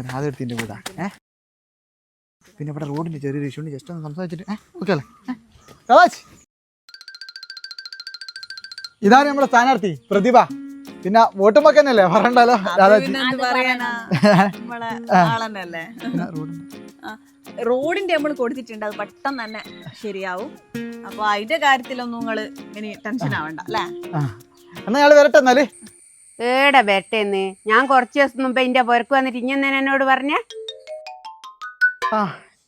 രാധെടുത്തിൻ്റെ വീടാ. പിന്നെ ഇവിടെ റോഡിൻ്റെ ചെറിയൊരു ഇഷ്യൂ ഉണ്ട്. ജസ്റ്റ് ഒന്ന് സംസാരിച്ചിട്ട് ഓക്കെ അല്ലേ? രാജ്, ഇതാണ് നമ്മളെ സ്ഥാനാർത്ഥി പ്രതിഭ. പിന്നെ വോട്ടുമ്പോ തന്നെയല്ലേ പറയണ്ടല്ലോ രാധാജി. റോഡിന്റെ നമ്മൾ കൊടുത്തിട്ടുണ്ട്, അത് പെട്ടെന്ന് തന്നെ ശരിയാവും. അപ്പൊ അതിന്റെ കാര്യത്തിലൊന്നും നിങ്ങള് ഇനി ടെൻഷൻ ആവണ്ട അല്ലേ? എന്നാ ഞങ്ങള് വരട്ടെ എന്നാല്. ഏടെ ബെറ്റേന്ന് ഞാൻ കുറച്ച് ദിവസം മുമ്പ് എന്റെ പുരക്ക് വന്നിട്ട് ഇങ്ങനെ എന്നോട് പറഞ്ഞ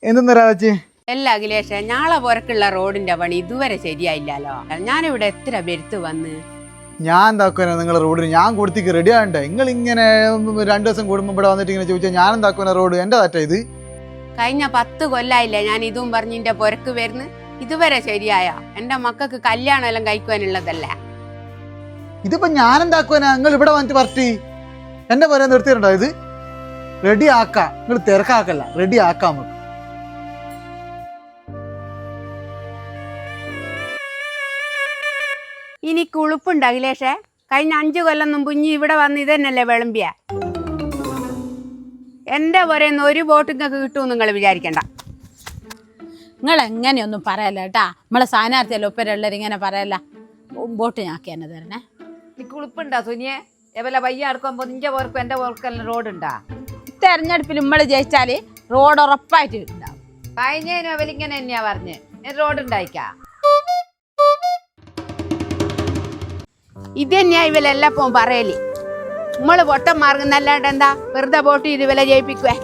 എന്തെന്ന് രാജി? അല്ല അഖിലേഷ, ഞാളെ പുരക്കുള്ള റോഡിന്റെ പണി ഇതുവരെ ശരിയായില്ലല്ലോ. ഞാനിവിടെ എത്ര പെരുത്ത് വന്ന് ഞാൻ എന്താക്കുവാനാ നിങ്ങളെ റോഡിന്? ഞാൻ കൊടുത്തേക്ക് റെഡി ആകണ്ടേ? നിങ്ങൾ ഇങ്ങനെ 2 ദിവസം കൂടുമ്പോൾ ഇവിടെ വന്നിട്ട് ഇങ്ങനെ ചോദിച്ചാൽ ഞാൻ എന്താക്കുവാനാ? റോഡ് എന്റെ തെറ്റാ ഇത്? കഴിഞ്ഞ 10 കൊല്ലായില്ലേ ഞാൻ ഇതും പറഞ്ഞ് എന്റെ പുരക്ക് വരുന്ന്, ഇതുവരെ ശരിയായ? എന്റെ മക്കൾക്ക് കല്യാണം എല്ലാം കഴിക്കുവാനുള്ളതല്ല. ഇതിപ്പോ ഞാൻ എന്താക്കുവാനാ? നിങ്ങൾ ഇവിടെ വന്നിട്ട് പറട്ടി എന്റെ പോലെ നിർത്തിയിട്ടുണ്ടോ? ഇത് റെഡി ആക്കാം, നിങ്ങൾ തിരക്കാക്കല്ല, റെഡി ആക്കാം നമുക്ക്. ഇനി കുളിപ്പുണ്ട് അഖിലേഷേ? കഴിഞ്ഞ 5 കൊല്ലം മുമ്പ് ഇനി ഇവിടെ വന്ന് ഇതന്നെയല്ലേ വിളമ്പിയ? എന്റെ പോരെന്ന് ഒരു ബോട്ടിങ്ങൊക്കെ കിട്ടുമെന്ന് നിങ്ങൾ വിചാരിക്കണ്ട. നിങ്ങൾ എങ്ങനെയൊന്നും പറയല്ല കേട്ടാ. നമ്മളെ സ്ഥാനാർത്ഥിയല്ലോ ഒപ്പരള്ളവർ ഇങ്ങനെ പറയല്ല. ബോട്ട് ഞാക്കി തന്നെ തരണേ. നീ കുളിപ്പുണ്ടാ സുനിയെ? എവല വയ്യ അടുക്കുമ്പോ നിന്റെ പോർക്കും എന്റെ പോർക്കെല്ലാം റോഡുണ്ടാ? തെരഞ്ഞെടുപ്പിൽ നമ്മൾ ജയിച്ചാല് റോഡ് ഉറപ്പായിട്ട് ഉണ്ടാവും. കഴിഞ്ഞതിനും അവലിങ്ങനെ തന്നെയാ പറഞ്ഞ് റോഡ് ഉണ്ടായിക്കാ. ഇത് തന്നെയാ ഇവലെല്ലാം പറയല്. നമ്മള് പൊട്ടം മാർഗം നല്ലാണ്ട് എന്താ വെറുതെ ബോട്ട് ഇത് വില ജയിപ്പിക്കുവേ?